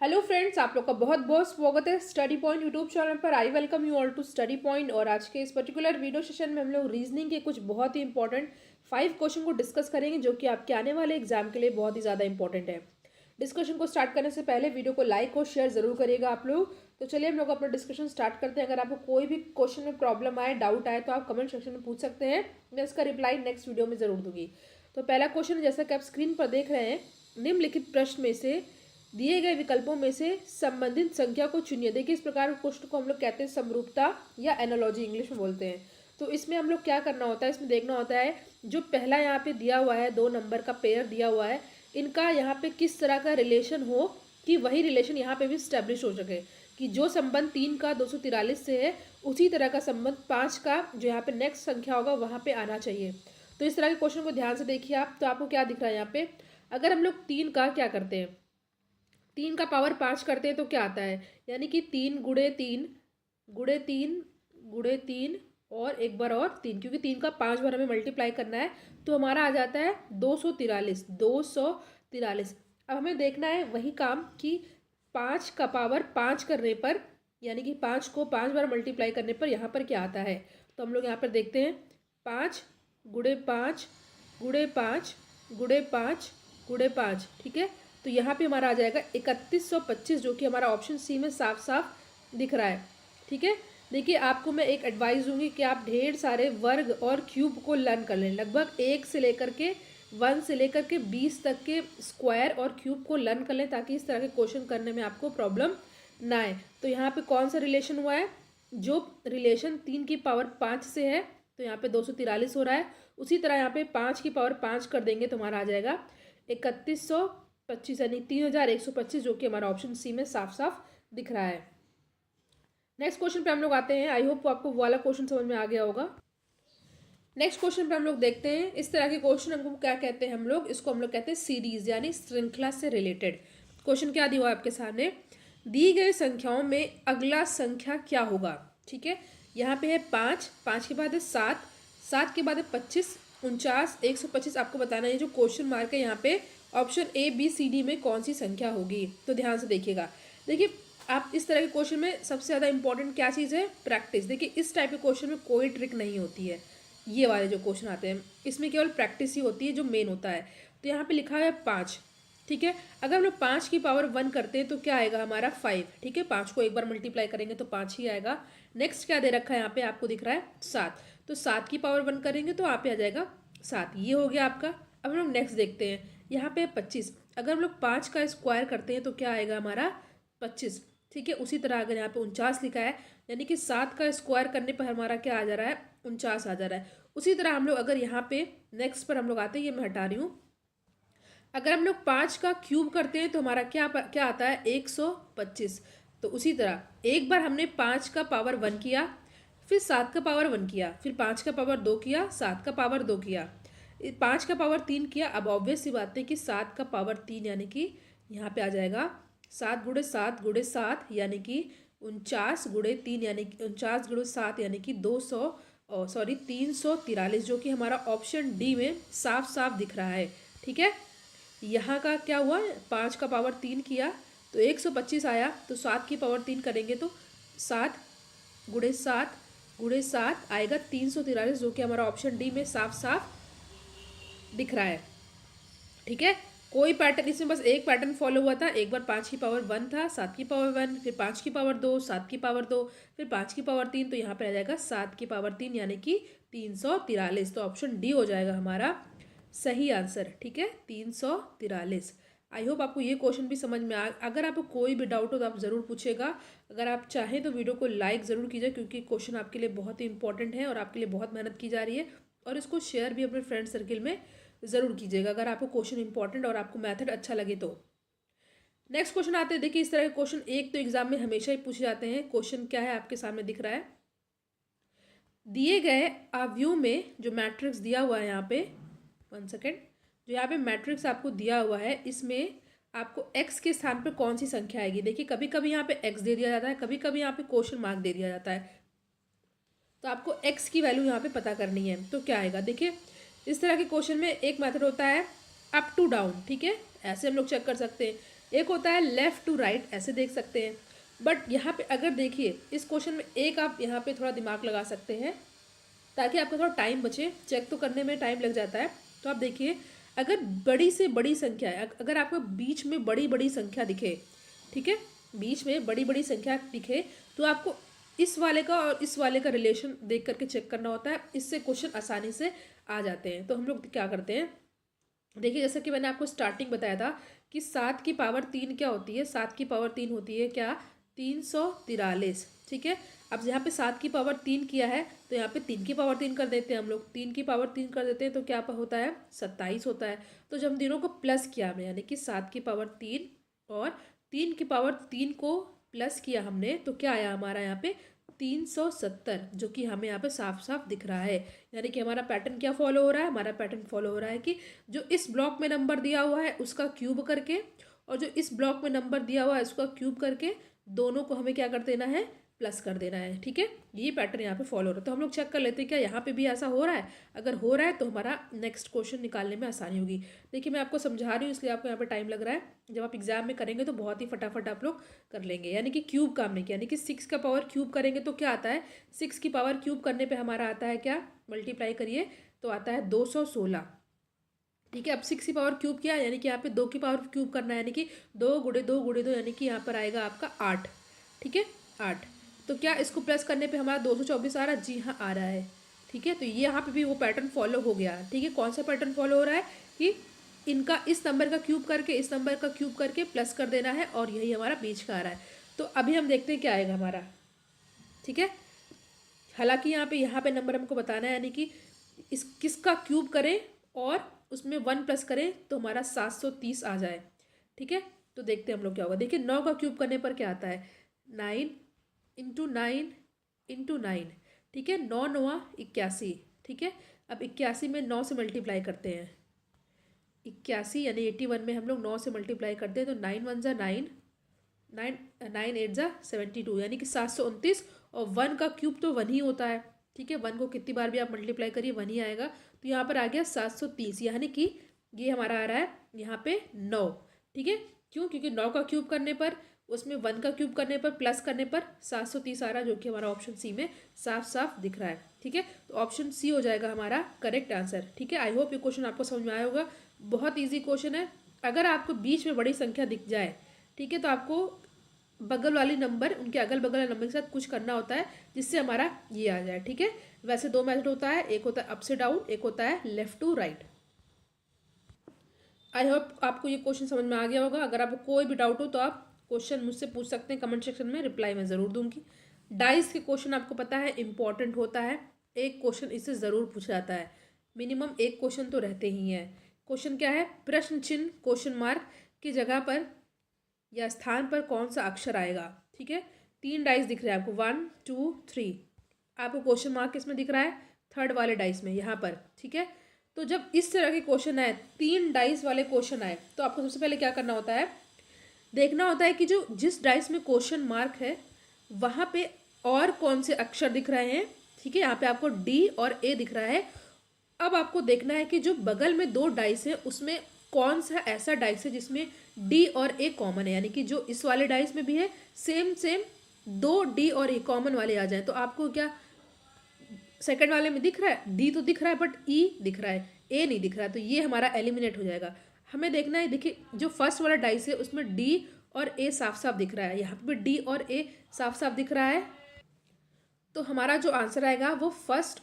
Hello friends, आप लोग का बहुत बहुत स्वागत है स्टडी पॉइंट यूट्यूब चैनल पर। I welcome you all to study point. और आज के इस पर्टिकुलर वीडियो सेशन में हम लोग रीजनिंग के कुछ बहुत ही इंपॉर्टेंट 5 क्वेश्चन को डिस्कस करेंगे, जो कि आपके आने वाले एग्जाम के लिए बहुत ही ज़्यादा इंपॉर्टेंट है। डिस्कशन को स्टार्ट करने से पहले वीडियो को लाइक और शेयर जरूर करिएगा आप लोग। तो चलिए हम लोग अपना डिस्कशन स्टार्ट करते हैं। अगर आपको कोई भी क्वेश्चन में प्रॉब्लम आए, डाउट आए, तो आप कमेंट सेक्शन में पूछ सकते हैं। मैं इसका रिप्लाई नेक्स्ट वीडियो में जरूर दूंगी। तो पहला क्वेश्चन, जैसा कि आप स्क्रीन पर देख रहे हैं, निम्नलिखित प्रश्न में से दिए गए विकल्पों में से संबंधित संख्या को चुनिए। देखिए, इस प्रकार के क्वेश्चन को हम लोग कहते हैं समरूपता या एनालॉजी, इंग्लिश में बोलते हैं। तो इसमें हम लोग क्या करना होता है, इसमें देखना होता है जो पहला यहाँ पे दिया हुआ है, 2 नंबर का पेयर दिया हुआ है, इनका यहाँ पे किस तरह का रिलेशन हो कि वही रिलेशन यहाँ पे भी स्टैब्लिश हो सके, कि जो संबंध 3 का 243 से है उसी तरह का संबंध 5 का जो यहाँ पे नेक्स्ट संख्या होगा वहाँ पे आना चाहिए। तो इस तरह के क्वेश्चन को ध्यान से देखिए आप। तो आपको क्या दिख रहा है यहाँ पे, अगर हम लोग 3 का क्या करते हैं, 3 का पावर 5 करते हैं तो क्या आता है, यानी कि 3 गुड़े 3 गुड़े 3 गुड़े 3 और एक बार और 3, क्योंकि 3 का 5 बार हमें मल्टीप्लाई करना है। तो हमारा आ जाता है 243। अब हमें देखना है वही काम कि 5 का पावर 5 करने पर, यानी कि 5 को 5 बार मल्टीप्लाई करने पर यहाँ पर क्या आता है। तो हम लोग यहाँ पर देखते हैं, 5 गुड़े 5 गुड़े 5 गुड़े 5 गुड़े 5, ठीक है। तो यहाँ पे हमारा आ जाएगा 3125, जो कि हमारा ऑप्शन सी में साफ साफ दिख रहा है, ठीक है। देखिए, आपको मैं एक एडवाइस दूंगी कि आप ढेर सारे वर्ग और क्यूब को लर्न कर लें। लगभग 1 से लेकर के 1 से लेकर के 20 तक के स्क्वायर और क्यूब को लर्न कर लें, ताकि इस तरह के क्वेश्चन करने में आपको प्रॉब्लम ना आए। तो यहाँ पे कौन सा रिलेशन हुआ है, जो रिलेशन 3 की पावर 5 से है, तो यहाँ पे 243 हो रहा है। उसी तरह यहाँ पे 5 की पावर 5 कर देंगे तो हमारा आ जाएगा 3125, यानी 3125, जो कि हमारा ऑप्शन सी में साफ साफ दिख रहा है। नेक्स्ट क्वेश्चन पे हम लोग आते हैं। आई होप आपको वो वाला क्वेश्चन समझ में आ गया होगा। नेक्स्ट क्वेश्चन पे हम लोग देखते हैं, इस तरह के क्वेश्चन हमको क्या कहते हैं, हम लोग इसको हम लोग कहते हैं सीरीज, यानी श्रृंखला से रिलेटेड। क्वेश्चन क्या दिया हुआ है आपके सामने, दी गई संख्याओं में अगला संख्या क्या होगा, ठीक है। यहाँ पे है 5, 5 के बाद है 7, 7 के बाद है 25, 49, 125। आपको बताना है जो क्वेश्चन मार्क है यहाँ पे option A B C D में कौन सी संख्या होगी। तो ध्यान से देखिएगा। देखिए, आप इस तरह के क्वेश्चन में सबसे ज़्यादा इंपॉर्टेंट क्या चीज़ है, प्रैक्टिस। देखिए, इस टाइप के क्वेश्चन में कोई ट्रिक नहीं होती है। ये वाले जो क्वेश्चन आते हैं इसमें केवल प्रैक्टिस ही होती है, जो मेन होता है। तो यहाँ पे लिखा है 5, ठीक है। अगर हम लोग 5 की पावर 1 करते हैं तो क्या आएगा हमारा 5, ठीक है। 5 को एक बार मल्टीप्लाई करेंगे तो 5 ही आएगा। नेक्स्ट क्या दे रखा है यहाँ पे, आपको दिख रहा है 7, तो 7 की पावर 1 करेंगे तो आप पे आ जाएगा 7, ये हो गया आपका। अब हम लोग नेक्स्ट देखते हैं, यहाँ पे 25, अगर हम लोग 5 का स्क्वायर करते हैं तो क्या आएगा हमारा 25, ठीक है। उसी तरह अगर यहाँ पे 49 लिखा है, यानी कि 7 का स्क्वायर करने पर हमारा क्या आ जा रहा है, 49 आ जा रहा है। उसी तरह हम लोग अगर यहाँ पे नेक्स्ट पर हम लोग आते हैं, ये मैं हटा रही हूँ, अगर हम लोग 5 का क्यूब करते हैं तो हमारा क्या क्या आता है 125। तो उसी तरह एक बार हमने 5 का पावर 1 किया, फिर 7 का पावर 1 किया, फिर 5 का पावर 2 किया, 7 का पावर 2 किया, 5 का पावर 3 किया। अब ऑब्वियस सी बात है कि 7 का पावर 3, यानी कि यहाँ पे आ जाएगा 7 गुड़े 7 गुड़े 7, यानी कि 49 गुड़े 3, यानी कि 49 गुड़े 7, यानी कि 343, जो कि हमारा ऑप्शन डी में साफ साफ दिख रहा है, ठीक है। यहाँ का क्या हुआ, 5 का पावर 3 किया तो 125 आया, तो 7 की पावर 3 करेंगे तो 7 गुड़े 7 गुड़े 7 आएगा 343, जो कि हमारा ऑप्शन डी में साफ साफ दिख रहा है, ठीक है। कोई पैटर्न इसमें, बस एक पैटर्न फॉलो हुआ था। एक बार 5 की पावर 1 था, 7 की पावर 1, फिर 5 की पावर 2, 7 की पावर 2, फिर 5 की पावर 3, तो यहाँ पर आ जाएगा 7 की पावर 3, यानी कि 343। तो ऑप्शन डी हो जाएगा हमारा सही आंसर, ठीक है, 343। आई होप आपको ये क्वेश्चन भी समझ में आ। अगर आपको कोई भी डाउट हो तो आप ज़रूर पूछेगा। अगर आप चाहें तो वीडियो को लाइक ज़रूर कीजिए, क्योंकि क्वेश्चन आपके लिए बहुत ही इंपॉर्टेंट है और आपके लिए बहुत मेहनत की जा रही है। और इसको शेयर भी अपने फ्रेंड सर्किल में ज़रूर कीजिएगा, अगर आपको क्वेश्चन इंपॉर्टेंट और आपको मैथड अच्छा लगे तो। नेक्स्ट क्वेश्चन आते हैं। देखिए, इस तरह के क्वेश्चन एक तो एग्जाम में हमेशा ही पूछे जाते हैं। क्वेश्चन क्या है आपके सामने दिख रहा है, दिए गए अवयव में जो मैट्रिक्स दिया हुआ है यहाँ पे, 1 सेकेंड, जो यहाँ पे मैट्रिक्स आपको दिया हुआ है, इसमें आपको x के स्थान पर कौन सी संख्या आएगी। देखिए, कभी कभी यहाँ पे x दे दिया जाता है, कभी कभी यहाँ पे क्वेश्चन मार्क दे दिया जाता है। तो आपको x की वैल्यू यहाँ पे पता करनी है, तो क्या आएगा। देखिए, इस तरह के क्वेश्चन में एक मेथड होता है अप टू डाउन, ठीक है, ऐसे हम लोग चेक कर सकते हैं। एक होता है लेफ़्ट टू राइट, ऐसे देख सकते हैं। बट यहाँ पे अगर देखिए इस क्वेश्चन में एक आप यहाँ पे थोड़ा दिमाग लगा सकते हैं ताकि आपका थोड़ा टाइम बचे, चेक तो करने में टाइम लग जाता है। तो आप देखिए अगर बड़ी से बड़ी संख्या है, अगर आपको बीच में बड़ी बड़ी संख्या दिखे, ठीक है, बीच में बड़ी बड़ी संख्या दिखे तो आपको इस वाले का और इस वाले का रिलेशन देख करके चेक करना होता है। इससे क्वेश्चन आसानी से आ जाते हैं। तो हम लोग क्या करते हैं, देखिए जैसे कि मैंने आपको स्टार्टिंग बताया था कि 7 की पावर 3 क्या होती है, 7 की पावर 3 होती है क्या, 343, ठीक है। अब यहाँ पे 7 की पावर 3 किया है तो यहाँ पे 3 की पावर 3 कर देते हैं हम लोग, 3 की पावर 3 कर देते हैं तो क्या होता है, 27 होता है। तो जब हम तीनों को प्लस किया हमने, यानी कि 7 की पावर 3 और 3 की पावर 3 को प्लस किया हमने, तो क्या आया हमारा यहाँ पे 370, जो कि हमें यहाँ पे साफ साफ दिख रहा है। यानी कि हमारा पैटर्न क्या फॉलो हो रहा है, हमारा पैटर्न फॉलो हो रहा है कि जो इस ब्लॉक में नंबर दिया हुआ है उसका क्यूब करके और जो इस ब्लॉक में नंबर दिया हुआ है उसका क्यूब करके दोनों को हमें क्या कर देना है, प्लस कर देना है, ठीक है। ये पैटर्न यहाँ पे फॉलो हो रहा है। तो हम लोग चेक कर लेते हैं क्या यहाँ पे भी ऐसा हो रहा है। अगर हो रहा है तो हमारा नेक्स्ट क्वेश्चन निकालने में आसानी होगी। देखिए मैं आपको समझा रही हूँ इसलिए आपको यहाँ पे टाइम लग रहा है, जब आप एग्जाम में करेंगे तो बहुत ही फटाफट आप लोग कर लेंगे। यानी कि क्यूब काम नहीं किया, यानी कि 6 का पावर क्यूब करेंगे तो क्या आता है, 6 की पावर क्यूब करने पर हमारा आता है क्या, मल्टीप्लाई करिए तो आता है 216, ठीक है। अब 6 की पावर क्यूब किया यानी कि यहाँ पे 2 की पावर क्यूब करना है, यानी कि 2 गुणे 2 गुणे 2 यानी कि यहाँ पर आएगा आपका 8, ठीक है, 8। तो क्या इसको प्लस करने पे हमारा 224 आ रहा है, जी हाँ आ रहा है, ठीक है। तो ये यहाँ पे भी वो पैटर्न फॉलो हो गया, ठीक है। कौन सा पैटर्न फॉलो हो रहा है कि इनका इस नंबर का क्यूब करके इस नंबर का क्यूब करके प्लस कर देना है और यही हमारा बीच का आ रहा है। तो अभी हम देखते हैं क्या आएगा हमारा, ठीक है। हालांकि यहाँ पे नंबर हमको बताना है, यानी कि इस किसका क्यूब करें और उसमें 1 प्लस करें तो हमारा 730 आ जाए, ठीक है। तो देखते हैं हम लोग क्या होगा। देखिए 9 का क्यूब करने पर क्या आता है, 9 इंटू 9 इंटू 9, ठीक है, 9 9 81, ठीक है। अब 81 में 9 से मल्टीप्लाई करते हैं, 81 यानी 81 में हम लोग 9 से मल्टीप्लाई करते हैं तो 9 1 ज़ा 9, 9 9 8 ज़ा 72, यानी कि 729। और 1 का क्यूब तो 1 ही होता है, ठीक है। 1 को कितनी बार भी आप मल्टीप्लाई करिए 1 ही आएगा। तो यहाँ पर आ गया 730, यानी कि ये हमारा आ रहा है यहाँ पे 9, ठीक है। क्यों, क्योंकि 9 का क्यूब करने पर उसमें 1 का क्यूब करने पर प्लस करने पर 730 आ रहा है, जो कि हमारा ऑप्शन सी में साफ साफ दिख रहा है, ठीक है। तो ऑप्शन सी हो जाएगा हमारा करेक्ट आंसर, ठीक है। आई होप ये क्वेश्चन आपको समझ में आया होगा। बहुत ईजी क्वेश्चन है। अगर आपको बीच में बड़ी संख्या दिख जाए, ठीक है, तो आपको बगल वाली नंबर उनके अगल बगल वाले नंबर के साथ कुछ करना होता है जिससे हमारा ये आ जाए, ठीक है। वैसे 2 मेथड होता है, एक होता है अप से डाउन, एक होता है left to right. I hope आपको ये क्वेश्चन समझ में आ गया होगा। अगर आपको कोई भी डाउट हो तो आप क्वेश्चन मुझसे पूछ सकते हैं कमेंट सेक्शन में, रिप्लाई मैं ज़रूर दूंगी। डाइस के क्वेश्चन आपको पता है इंपॉर्टेंट होता है, एक क्वेश्चन इससे ज़रूर पूछा जाता है, मिनिमम एक क्वेश्चन तो रहते ही हैं। क्वेश्चन क्या है, प्रश्न चिन्ह क्वेश्चन मार्क की जगह पर या स्थान पर कौन सा अक्षर आएगा, ठीक है। 3 डाइस दिख रहे हैं आपको, 1 2 3, आपको क्वेश्चन मार्क किसमें दिख रहा है, थर्ड वाले डाइस में यहाँ पर, ठीक है। तो जब इस तरह के क्वेश्चन आए, 3 डाइस वाले क्वेश्चन आए, तो आपको सबसे पहले क्या करना होता है, देखना होता है कि जो जिस डाइस में क्वेश्चन मार्क है वहाँ पे और कौन से अक्षर दिख रहे हैं, ठीक है। यहाँ पे आपको डी और ए दिख रहा है। अब आपको देखना है कि जो बगल में 2 डाइस है उसमें कौन सा ऐसा डाइस है जिसमें डी और ए कॉमन है, यानी कि जो इस वाले डाइस में भी है सेम सेम 2 डी और ए कॉमन वाले आ जाए। तो आपको क्या सेकंड वाले में दिख रहा है, डी तो दिख रहा है बट ई दिख रहा है, ए नहीं दिख रहा है, तो ये हमारा एलिमिनेट हो जाएगा। हमें देखना है, देखिए जो फर्स्ट वाला डाइस है उसमें डी और ए साफ साफ दिख रहा है, यहाँ पे डी और ए साफ साफ दिख रहा है। तो हमारा जो आंसर आएगा वो फर्स्ट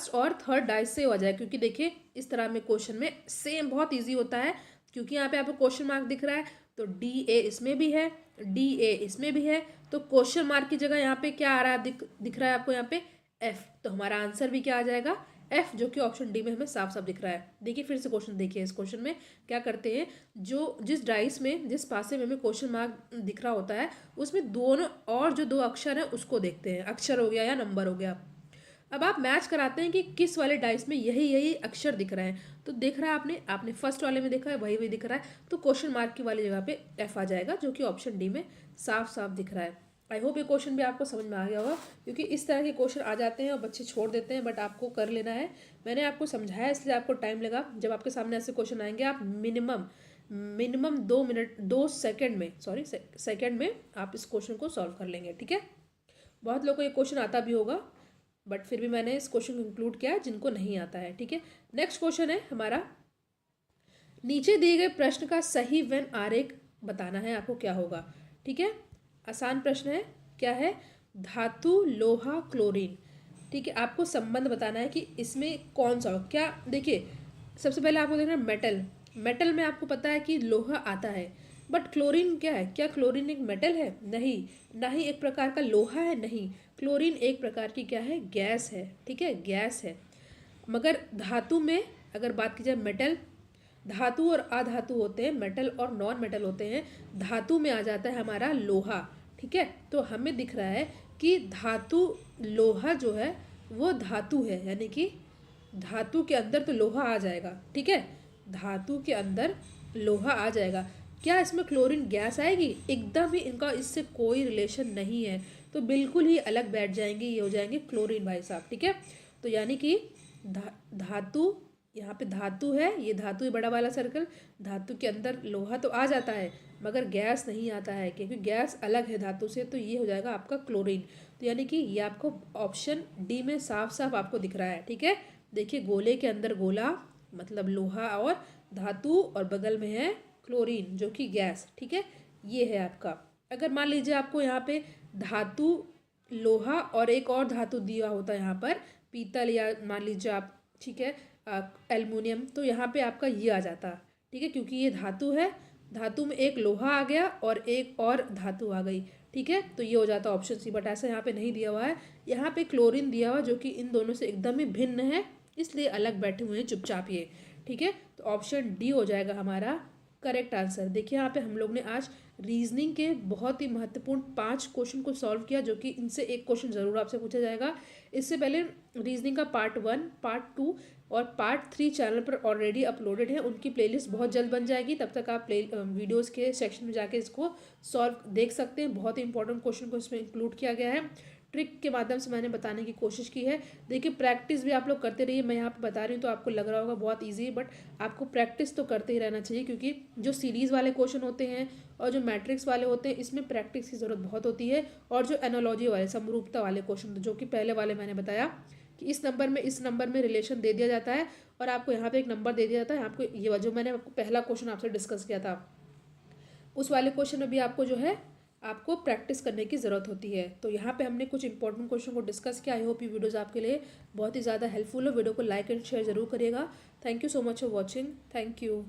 और थर्ड डाइस से हो जाए, क्योंकि देखिए इस तरह में क्वेश्चन में सेम बहुत इजी होता है, क्योंकि यहाँ पे आपको क्वेश्चन मार्क दिख रहा है तो डी ए इसमें भी है, डी ए इसमें भी है, तो क्वेश्चन मार्क की जगह यहाँ पे क्या आ रहा है, दिख रहा है आपको यहाँ पे एफ। तो हमारा आंसर भी क्या आ जाएगा, एफ, जो कि ऑप्शन डी में हमें साफ साफ दिख रहा है। देखिए फिर से क्वेश्चन देखिए, इस क्वेश्चन में क्या करते हैं, जो जिस डाइस में जिस पासे में हमें क्वेश्चन मार्क दिख रहा होता है उसमें दोनों और जो 2 अक्षर हैं उसको देखते हैं, अक्षर हो गया या नंबर हो गया। अब आप मैच कराते हैं कि किस वाले डाइस में यही यही अक्षर दिख रहे हैं। तो देख रहा है आपने फर्स्ट वाले में देखा है वही वही दिख रहा है, तो क्वेश्चन मार्क की वाली जगह पे एफ आ जाएगा, जो कि ऑप्शन डी में साफ साफ दिख रहा है। आई होप ये क्वेश्चन भी आपको समझ में आ गया होगा, क्योंकि इस तरह के क्वेश्चन आ जाते हैं और बच्चे छोड़ देते हैं, बट आपको कर लेना है। मैंने आपको समझाया इसलिए आपको टाइम लगा, जब आपके सामने ऐसे क्वेश्चन आएंगे आप मिनिमम मिनिमम 2 सेकंड में, सेकंड में आप इस क्वेश्चन को सॉल्व कर लेंगे। ठीक है, बहुत लोगों को ये क्वेश्चन आता भी होगा, बट फिर भी मैंने इस क्वेश्चन को इंक्लूड किया है जिनको नहीं आता है। ठीक है, नेक्स्ट क्वेश्चन है हमारा, नीचे दिए गए प्रश्न का सही वेन आरेख बताना है आपको, क्या होगा। ठीक है, आसान प्रश्न है, क्या है, धातु, लोहा, क्लोरीन। ठीक है, आपको संबंध बताना है कि इसमें कौन सा हो। क्या, देखिए सबसे पहले आपको देखना है मेटल। मेटल में आपको पता है कि लोहा आता है, बट क्लोरीन क्या है, क्या क्लोरीन एक मेटल है? नहीं। ना ही एक प्रकार का लोहा है, नहीं। क्लोरीन एक प्रकार की क्या है, गैस है। ठीक है, गैस है। मगर धातु में अगर बात की जाए, मेटल, धातु और अधातु होते हैं, मेटल और नॉन मेटल होते हैं। धातु में आ जाता है हमारा लोहा। ठीक है, तो हमें दिख रहा है कि धातु, लोहा जो है वो धातु है, यानी कि धातु के अंदर तो लोहा आ जाएगा। ठीक है, धातु के अंदर लोहा आ जाएगा। क्या इसमें क्लोरीन गैस आएगी? एकदम ही इनका इससे कोई रिलेशन नहीं है, तो बिल्कुल ही अलग बैठ जाएंगे, ये हो जाएंगे क्लोरीन भाई साहब। ठीक है, तो यानी कि धातु, यहाँ पे धातु है, ये धातु है बड़ा वाला सर्कल, धातु के अंदर लोहा तो आ जाता है मगर गैस नहीं आता है, क्योंकि गैस अलग है धातु से, तो ये हो जाएगा आपका क्लोरीन। तो यानी कि ये आपको ऑप्शन डी में साफ साफ आपको दिख रहा है। ठीक है, देखिए गोले के अंदर गोला मतलब लोहा और धातु, और बगल में है क्लोरीन जो कि गैस। ठीक है, ये है आपका। अगर मान लीजिए आपको यहाँ पे धातु, लोहा और एक और धातु दिया होता है यहाँ पर, पीतल या मान लीजिए आप, ठीक है, एल्युमिनियम, तो यहाँ पे आपका ये आ जाता। ठीक है, क्योंकि ये धातु है, धातु में एक लोहा आ गया और एक और धातु आ गई। ठीक है, तो ये हो जाता ऑप्शन सी, बट ऐसा यहाँ पे नहीं दिया हुआ है। यहाँ पे क्लोरीन दिया हुआ जो कि इन दोनों से एकदम ही भिन्न है, इसलिए अलग बैठे हुए हैं चुपचाप ये। ठीक है, तो ऑप्शन डी हो जाएगा हमारा करेक्ट आंसर। देखिए यहाँ पे हम लोग ने आज रीजनिंग के बहुत ही महत्वपूर्ण 5 क्वेश्चन को सॉल्व किया, जो कि इनसे एक क्वेश्चन ज़रूर आपसे पूछा जाएगा। इससे पहले रीजनिंग का पार्ट 1, पार्ट 2 और पार्ट 3 चैनल पर ऑलरेडी अपलोडेड है, उनकी प्लेलिस्ट बहुत जल्द बन जाएगी। तब तक आप वीडियोस के सेक्शन में जाके इसको सॉल्व देख सकते हैं। बहुत ही इंपॉर्टेंट क्वेश्चन को इसमें इंक्लूड किया गया है, ट्रिक के माध्यम से मैंने बताने की कोशिश की है। देखिए प्रैक्टिस भी आप लोग करते रहिए, मैं यहाँ पे बता रही हूँ तो आपको लग रहा होगा बहुत इजी है, बट आपको प्रैक्टिस तो करते ही रहना चाहिए, क्योंकि जो सीरीज़ वाले क्वेश्चन होते हैं और जो मैट्रिक्स वाले होते हैं इसमें प्रैक्टिस की ज़रूरत बहुत होती है। और जो एनोलॉजी वाले, समरूपता वाले क्वेश्चन, जो कि पहले वाले मैंने बताया कि इस नंबर में रिलेशन दे दिया जाता है और आपको यहाँ पे एक नंबर दे दिया जाता है। आपको ये जो मैंने आपको पहला क्वेश्चन आपसे डिस्कस किया था, उस वाले क्वेश्चन में भी आपको जो है आपको प्रैक्टिस करने की ज़रूरत होती है। तो यहाँ पे हमने कुछ इंपॉर्टेंट क्वेश्चन को डिस्कस किया। आई होप ये वीडियोज़ आपके लिए बहुत ही ज़्यादा हेल्पफुल हो। वीडियो को लाइक एंड शेयर जरूर करिएगा। Thank you so much for watching. Thank you.